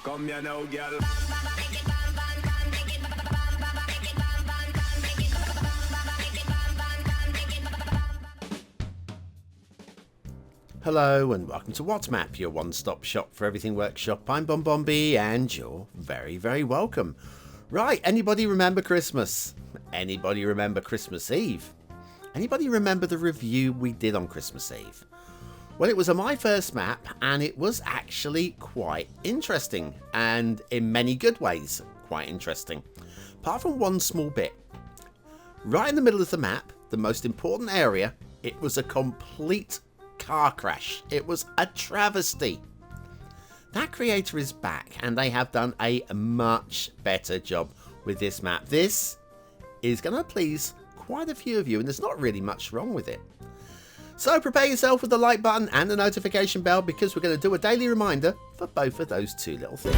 Come here now, girl. Hello and welcome to WhatMap, your one-stop shop for everything workshop. I'm BonBonB and you're very, very welcome. Right, anybody remember Christmas? Anybody remember Christmas Eve? Anybody remember the review we did on Christmas Eve? Well, it was my first map and it was actually quite interesting, and in many good ways quite interesting. Apart from one small bit. Right in the middle of the map, the most important area, it was a complete car crash. It was a travesty. That creator is back and they have done a much better job with this map. This is going to please quite a few of you and there's not really much wrong with it. So prepare yourself with the like button and the notification bell because we're going to do a daily reminder for both of those two little things.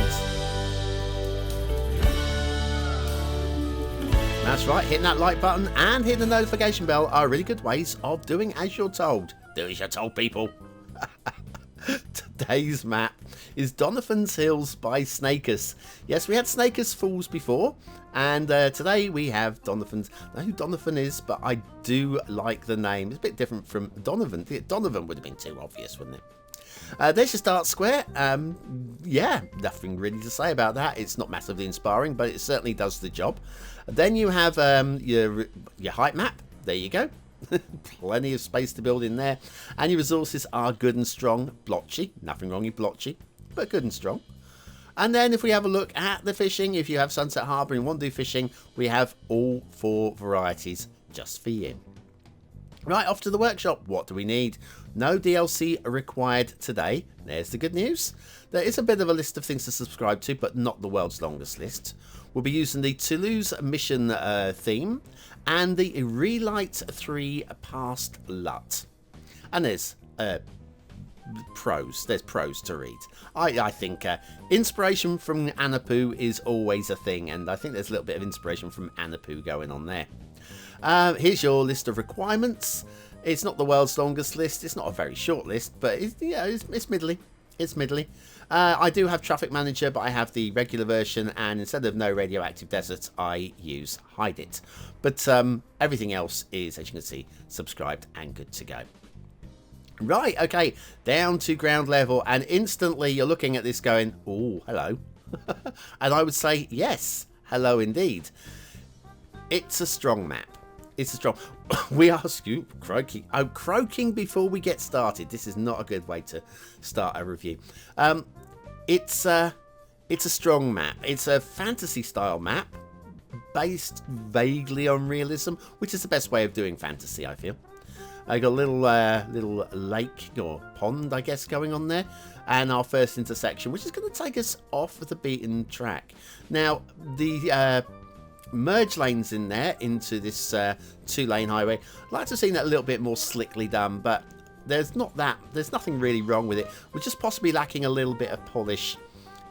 That's right, hitting that like button and hitting the notification bell are really good ways of doing as you're told. Do as you're told, people. Today's map is Doniphan's Hills by Snakus. Yes, we had Snakus Falls before, and today we have Doniphan's. I don't know who Donovan is, but I do like the name. It's a bit different from Donovan. Donovan would have been too obvious, wouldn't it? There's your start square. Yeah, nothing really to say about that. It's not massively inspiring, but it certainly does the job. Then you have your height map. There you go. Plenty of space to build in there, and your resources are good and strong. Blotchy, nothing wrong with blotchy, but good and strong. And then if we have a look at the fishing, if you have Sunset Harbour and want to do fishing, we have all four varieties just for you. Right, off to the workshop. What do we need? No DLC required today. There's the good news. There is a bit of a list of things to subscribe to, but not the world's longest list. We'll be using the Toulouse mission theme and the Relight 3 Past LUT. And there's pros. There's pros to read. I think inspiration from Anapu is always a thing, and I think there's a little bit of inspiration from Anapu going on there. Here's your list of requirements. It's not the world's longest list. It's not a very short list, but it's middly. It's middly. I do have Traffic Manager, but I have the regular version, and instead of No Radioactive Desert, I use Hide It. But everything else is, as you can see, subscribed and good to go. Right, okay, down to ground level, and instantly you're looking at this going, oh, hello. And I would say, yes, hello indeed. It's a strong map. It's a strong. We are croaking. Oh, croaking before we get started. This is not a good way to start a review. It's a strong map. It's a fantasy style map based vaguely on realism, which is the best way of doing fantasy, I feel. I got a little lake or pond, I guess, going on there, and our first intersection, which is going to take us off of the beaten track. Now, the merge lanes in there into this 2-lane highway, I'd like to have seen that a little bit more slickly done, but there's nothing really wrong with it. We're just possibly lacking a little bit of polish,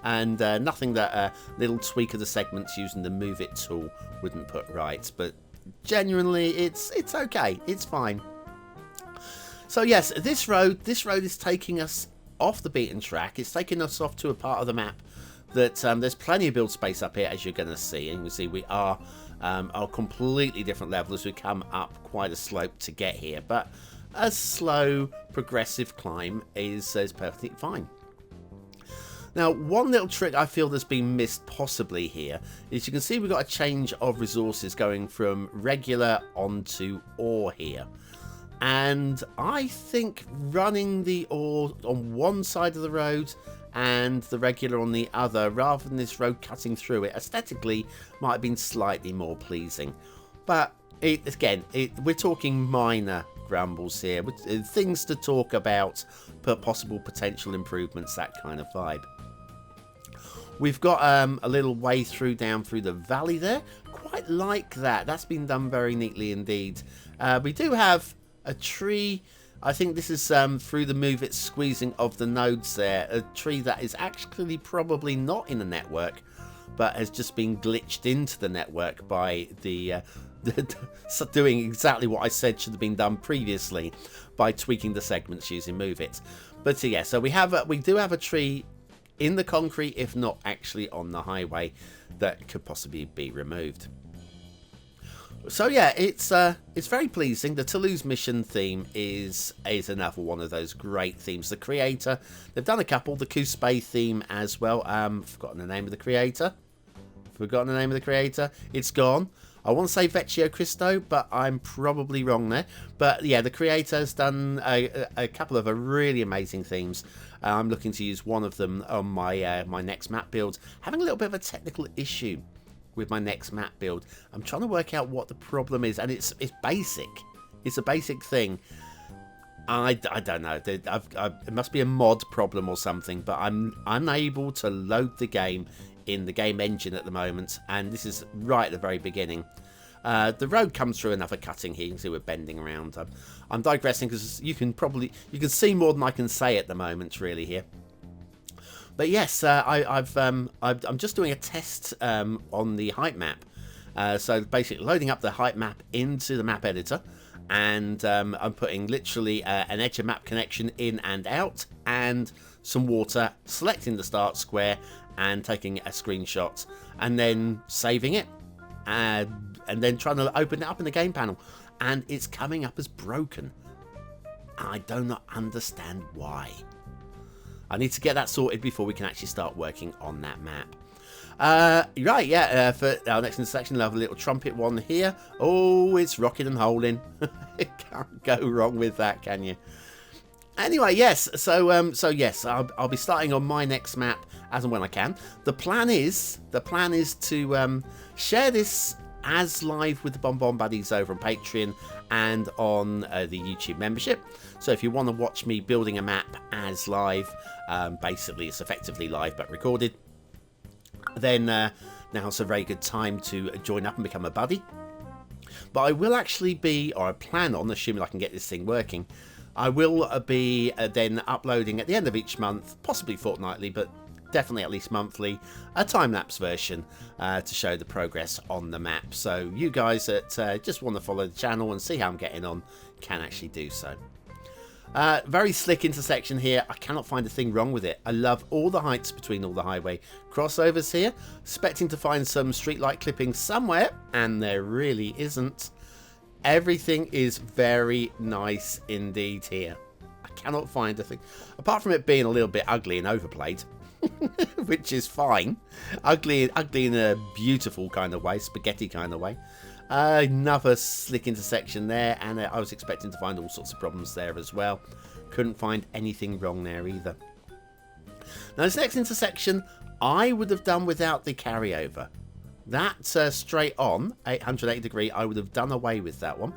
and nothing that a little tweak of the segments using the Move It tool wouldn't put right. But genuinely, it's okay. It's fine. So yes, this road is taking us off the beaten track. It's taking us off to a part of the map that there's plenty of build space up here, as you're going to see. And you can see we are a completely different level as we come up quite a slope to get here. But a slow, progressive climb is perfectly fine. Now, one little trick I feel that's been missed possibly here is you can see we've got a change of resources going from regular onto ore here. And I think running the ore on one side of the road and the regular on the other, rather than this road cutting through it, aesthetically might have been slightly more pleasing. But we're talking minor grumbles here, things to talk about, possible potential improvements, that kind of vibe. We've got a little way down through the valley there. Quite like that. That's been done very neatly indeed. We do have a tree. I think this is through the Move It squeezing of the nodes there. A tree that is actually probably not in the network, but has just been glitched into the network by the doing exactly what I said should have been done previously by tweaking the segments using Move It. But yeah, so we do have a tree in the concrete, if not actually on the highway, that could possibly be removed. So yeah, it's very pleasing. The Toulouse mission theme is another one of those great themes. The creator, they've done a couple. The Couspe theme as well. Forgotten the name of the creator. It's gone. I want to say Vecchio Cristo, but I'm probably wrong there. But yeah, the creator has done a couple of really amazing themes. I'm looking to use one of them on my my next map build. Having a little bit of a technical issue with my next map build. I'm trying to work out what the problem is, and it's basic. It's a basic thing. I don't know. It must be a mod problem or something, but I'm unable to load the game in the game engine at the moment, and this is right at the very beginning. The road comes through another cutting here. You can see we're bending around. I'm digressing because you can see more than I can say at the moment, really, here. But yes, I'm just doing a test on the height map. So basically loading up the height map into the map editor, and I'm putting literally an edge of map connection in and out, and some water, selecting the start square and taking a screenshot, and then saving it, and then trying to open it up in the game panel, and it's coming up as broken. I do not understand why. I need to get that sorted before we can actually start working on that map. Right, yeah, for our next intersection, we'll have a little trumpet one here. Oh, it's rocking and holding. You can't go wrong with that, can you? Anyway, yes, so yes, I'll be starting on my next map as and when I can. The plan is to share this as live with the BonBonB buddies over on Patreon and on the YouTube membership. So if you want to watch me building a map as live, basically it's effectively live but recorded, then now's a very good time to join up and become a buddy. But I will actually be, or I plan on, assuming I can get this thing working, I will be then uploading at the end of each month, possibly fortnightly, but definitely at least monthly, a time-lapse version to show the progress on the map. So you guys that just want to follow the channel and see how I'm getting on can actually do so. Very slick intersection here. I cannot find a thing wrong with it. I love all the heights between all the highway crossovers here. Expecting to find some streetlight clipping somewhere, and there really isn't. Everything is very nice indeed here. I cannot find a thing, apart from it being a little bit ugly and overplayed. Which is fine. Ugly in a beautiful kind of way, spaghetti kind of way. Another slick intersection there, and I was expecting to find all sorts of problems there as well. Couldn't find anything wrong there either. Now this next intersection I would have done without the carryover. That straight on 880 degree, I would have done away with that one.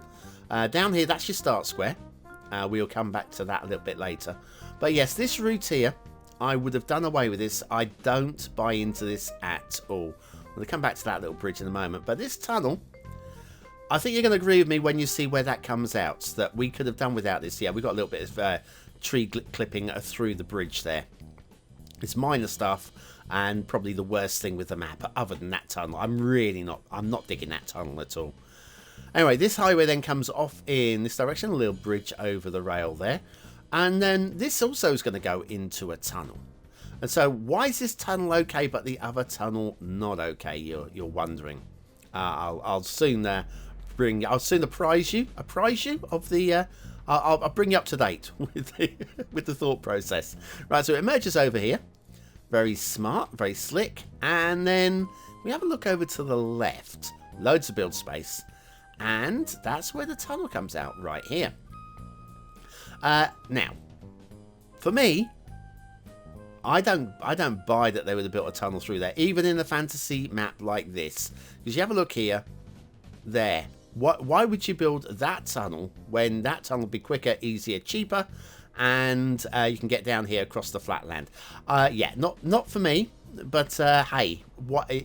Down here, that's your start square. We'll come back to that a little bit later. But yes, this route here, I would have done away with this. I don't buy into this at all. We'll come back to that little bridge in a moment. But this tunnel, I think you're going to agree with me when you see where that comes out, that we could have done without this. Yeah, we got a little bit of tree clipping through the bridge there. It's minor stuff, and probably the worst thing with the map. Other than that tunnel, I'm not digging that tunnel at all. Anyway, this highway then comes off in this direction, a little bridge over the rail there. And then this also is going to go into a tunnel. And so why is this tunnel okay but the other tunnel not okay? You're wondering. I'll soon apprise you of the. I'll bring you up to date with the thought process. Right, so it emerges over here. Very smart, very slick. And then we have a look over to the left. Loads of build space. And that's where the tunnel comes out, right here. Now, for me, I don't buy that they would have built a tunnel through there, even in a fantasy map like this. Because you have a look here, there. Why would you build that tunnel when that tunnel would be quicker, easier, cheaper, and you can get down here across the flat land? Yeah, not for me. But hey,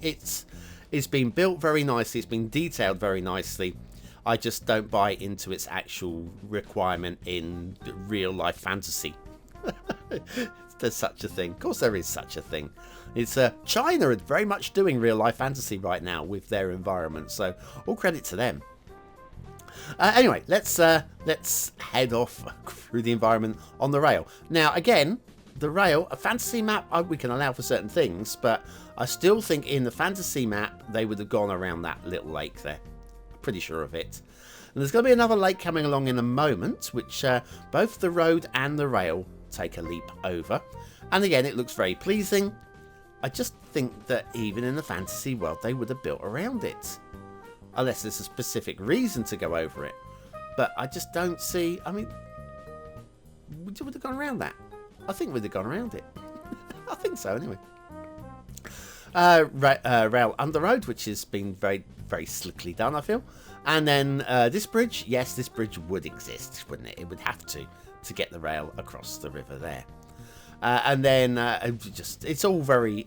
it's been built very nicely. It's been detailed very nicely. I just don't buy into its actual requirement in real life fantasy. There's such a thing. Of course there is such a thing. It's China are very much doing real life fantasy right now with their environment, so all credit to them. Anyway, let's head off through the environment on the rail. Now again, the rail, a fantasy map, we can allow for certain things, but I still think in the fantasy map, they would have gone around that little lake there. Pretty sure of it. And there's going to be another lake coming along in a moment, which both the road and the rail take a leap over. And again, it looks very pleasing. I just think that even in the fantasy world, they would have built around it. Unless there's a specific reason to go over it. But I just don't see, I mean, we would have gone around that. I think we'd have gone around it. I think so, anyway. Rail under road, which has been very, very slickly done, I feel. And then this bridge, yes, this bridge would exist, wouldn't it? It would have to get the rail across the river there. And then it's all very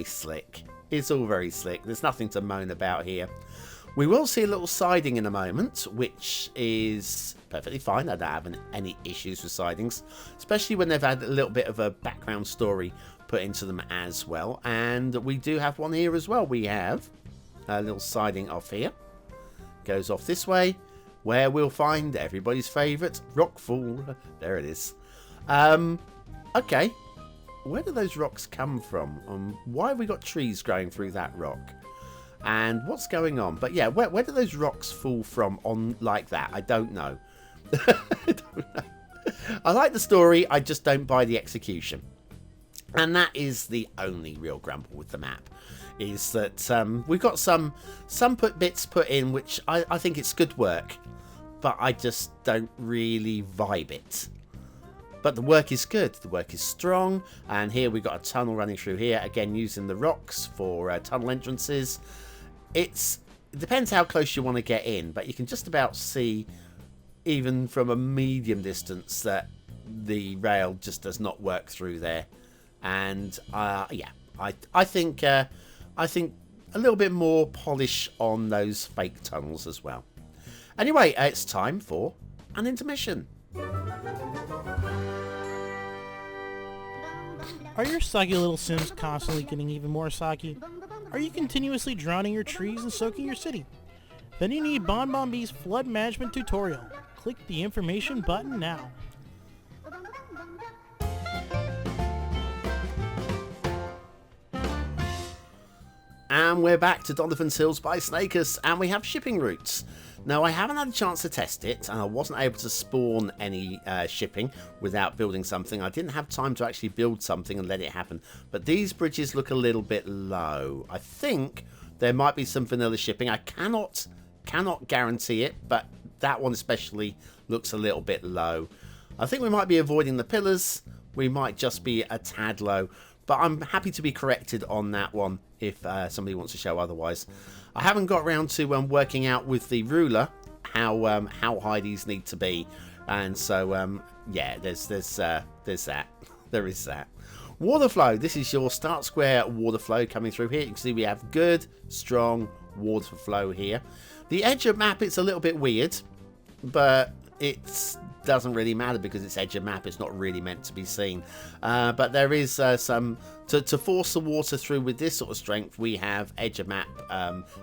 slick. It's all very slick. There's nothing to moan about here. We will see a little siding in a moment, which is perfectly fine. I don't have any issues with sidings, especially when they've had a little bit of a background story put into them as well. And we do have one here as well. We have a little siding off here. Goes off this way, where we'll find everybody's favourite rockfall. There it is. Okay, where do those rocks come from? Why have we got trees growing through that rock? And what's going on? But yeah, where do those rocks fall from on like that? I don't know. I don't know. I like the story, I just don't buy the execution. And that is the only real grumble with the map. Is that we've got some bits put in which I think it's good work. But I just don't really vibe it. But the work is good, the work is strong, and here we've got a tunnel running through here, again using the rocks for tunnel entrances. It depends how close you want to get in, but you can just about see, even from a medium distance, that the rail just does not work through there. And yeah, I think a little bit more polish on those fake tunnels as well. Anyway, it's time for an intermission. Are your soggy little Sims constantly getting even more soggy? Are you continuously drowning your trees and soaking your city? Then you need BonBonB's flood management tutorial. Click the information button now. And we're back to Donovan's Hills by Snakus, and we have shipping routes. Now, I haven't had a chance to test it, and I wasn't able to spawn any shipping without building something. I didn't have time to actually build something and let it happen. But these bridges look a little bit low. I think there might be some vanilla shipping. I cannot guarantee it, but that one especially looks a little bit low. I think we might be avoiding the pillars. We might just be a tad low. But I'm happy to be corrected on that one if somebody wants to show otherwise. I haven't got around to working out with the ruler how high these need to be, and so yeah, there's that. There is that. Water flow. This is your start square water flow coming through here. You can see we have good, strong water flow here. The edge of map, it's a little bit weird, but it doesn't really matter because it's edge of map. It's not really meant to be seen. But there is some to force the water through with this sort of strength. We have edge of map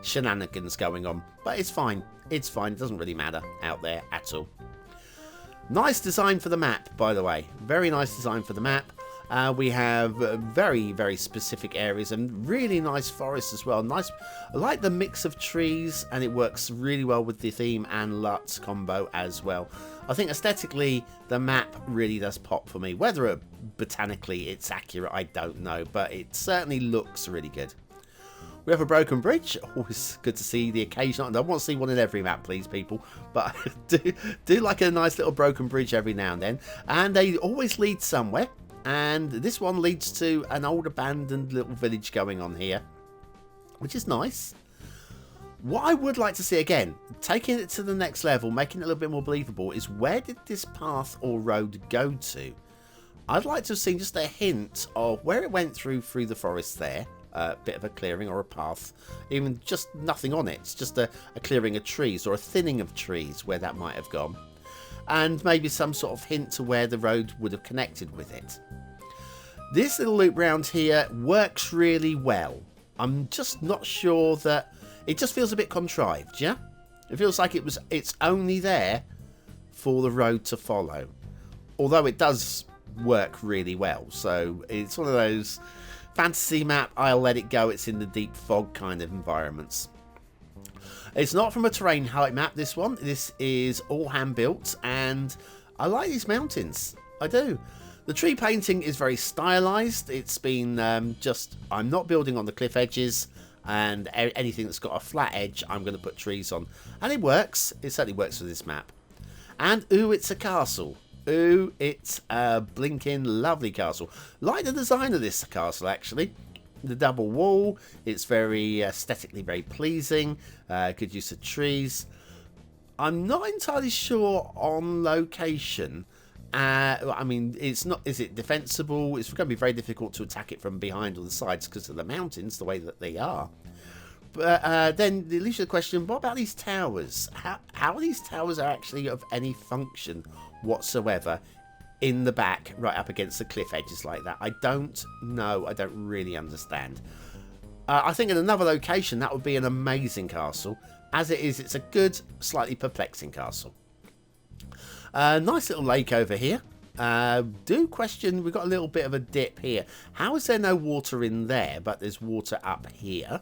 shenanigans going on, but it's fine. It's fine. It doesn't really matter out there at all. Nice design for the map, by the way. Very nice design for the map. We have very, very specific areas and really nice forests as well. Nice. I like the mix of trees, and it works really well with the theme and LUT combo as well. I think aesthetically, the map really does pop for me. Whether botanically it's accurate, I don't know, but it certainly looks really good. We have a broken bridge. Always good to see the occasional. I don't want to see one in every map, please, people. But do like a nice little broken bridge every now and then. And they always lead somewhere. And this one leads to an old abandoned little village going on here, which is nice. What I would like to see again, taking it to the next level, making it a little bit more believable, is where did this path or road go to? I'd like to have seen just a hint of where it went through the forest there. A bit of a clearing or a path, even just nothing on it. It's just a clearing of trees or a thinning of trees where that might have gone. And maybe some sort of hint to where the road would have connected with it. This little loop round here works really well. I'm just not sure that... It just feels a bit contrived, yeah? It feels like it's only there for the road to follow. Although it does work really well. So it's one of those fantasy map, I'll let it go, it's in the deep fog kind of environments. It's not from a terrain height map, this one. This is all hand built, and I like these mountains. I do. The tree painting is very stylized. It's been I'm not building on the cliff edges, and anything that's got a flat edge I'm going to put trees on. And it works. It certainly works for this map. And ooh, it's a castle. Ooh, it's a blinking lovely castle. Like the design of this castle, actually. The double wall, it's very aesthetically very pleasing. Good use of trees. I'm not entirely sure on location. I mean, it's not. Is it defensible? It's going to be very difficult to attack it from behind or the sides because of the mountains, the way that they are. But then it leaves you the question: what about these towers? How these towers are actually of any function whatsoever in the back, right up against the cliff edges like that? I don't know. I don't really understand. I think in another location that would be an amazing castle. As it is, it's a good, slightly perplexing castle. Nice little lake over here. Do question, we've got a little bit of a dip here. How is there no water in there, but there's water up here?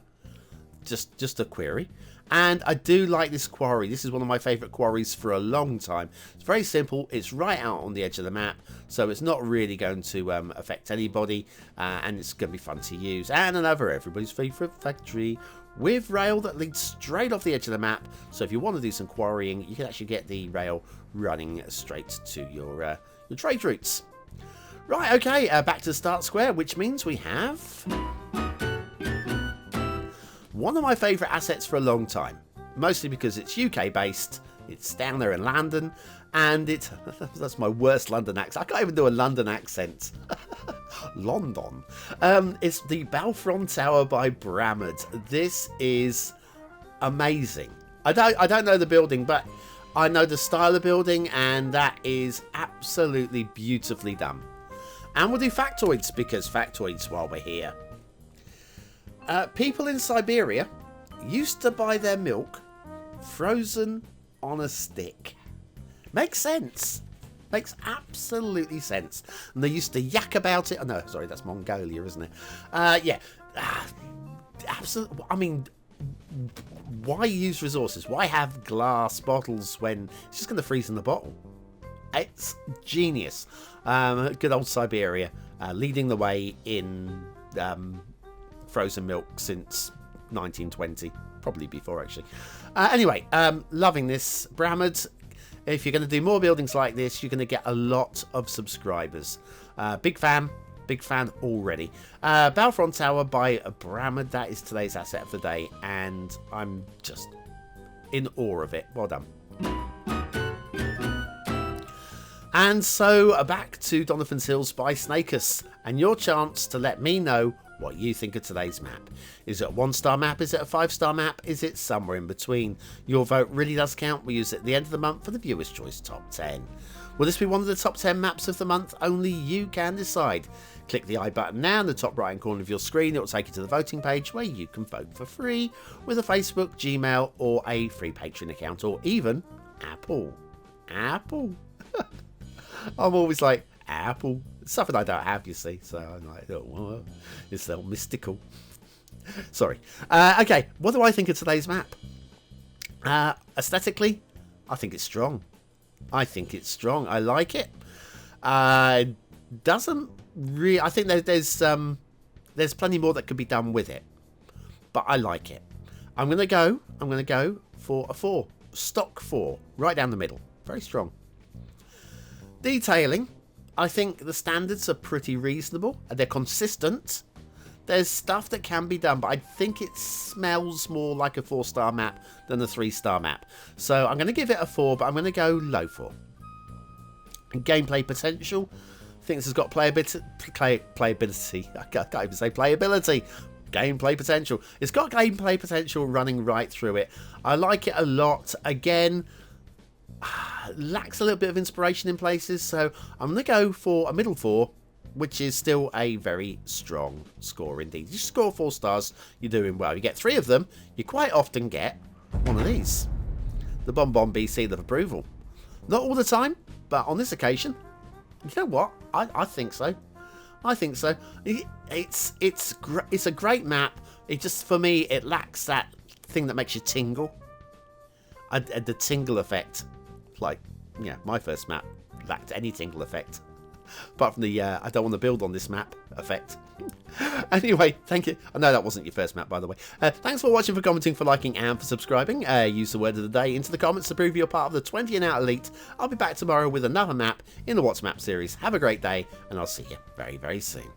Just a query. And I do like this quarry. This is one of my favourite quarries for a long time. It's very simple. It's right out on the edge of the map, so it's not really going to affect anybody, and it's going to be fun to use. And another everybody's favourite factory with rail that leads straight off the edge of the map. So if you want to do some quarrying, you can actually get the rail running straight to your trade routes. Right, okay, back to the start square, which means we have one of my favourite assets for a long time, mostly because it's UK based, it's down there in London, and that's my worst London accent. I can't even do a London accent. London. It's the Belfron Tower by Brammered. This is amazing. I don't know the building, but I know the style of building, and that is absolutely beautifully done. And we'll do factoids, because factoids while we're here. People in Siberia used to buy their milk frozen on a stick. Makes sense. Makes absolutely sense. And they used to yak about it. Oh, no, sorry, that's Mongolia, isn't it? Yeah. Absolutely. I mean, why use resources? Why have glass bottles when it's just going to freeze in the bottle? It's genius. Good old Siberia, leading the way in frozen milk since 1920, probably before actually. Anyway, loving this. Brammered, if you're going to do more buildings like this, you're going to get a lot of subscribers. Big fan already. Belfron Tower by Brammered, that is today's asset of the day, and I'm just in awe of it. Well done. And so back to Donovan's Hills by Snakus, and your chance to let me know what you think of today's map. Is it a 1-star map? Is it a 5-star map? Is it somewhere in between? Your vote really does count. We use it at the end of the month for the Viewer's Choice Top 10. Will this be one of the top 10 maps of the month? Only you can decide. Click the I button now in the top right hand corner of your screen. It will take you to the voting page where you can vote for free with a Facebook, Gmail, or a free Patreon account, or even Apple. I'm always like, Apple. It's something I don't have, you see, so I'm like, oh, it's so mystical. Sorry. Okay, what do I think of today's map? Aesthetically, I think it's strong. I like it. Doesn't really. I think there's plenty more that could be done with it, but I like it. I'm gonna go for a 4, stock 4, right down the middle. Very strong. Detailing, I think the standards are pretty reasonable. They're consistent. There's stuff that can be done, but I think it smells more like a 4-star map than a 3-star map. So I'm going to give it a 4, but I'm going to go low 4. Gameplay potential. I think this has got playability. I can't even say playability. Gameplay potential. It's got gameplay potential running right through it. I like it a lot. Again, lacks a little bit of inspiration in places, so I'm going to go for a middle 4, which is still a very strong score indeed. You score 4 stars, you're doing well. You get 3 of them, you quite often get one of these. The BonBonB seal of approval. Not all the time, but on this occasion, You know what? I think so. I think so. It's a great map. It just, for me, it lacks that thing that makes you tingle. The tingle effect. Like, yeah, my first map lacked any tingle effect. Apart from the I don't want to build on this map effect. Anyway, thank you. I know that wasn't your first map, by the way. Thanks for watching, for commenting, for liking, and for subscribing. Use the word of the day into the comments to prove you're part of the 20 and out elite. I'll be back tomorrow with another map in the What's Map series. Have a great day, and I'll see you very, very soon.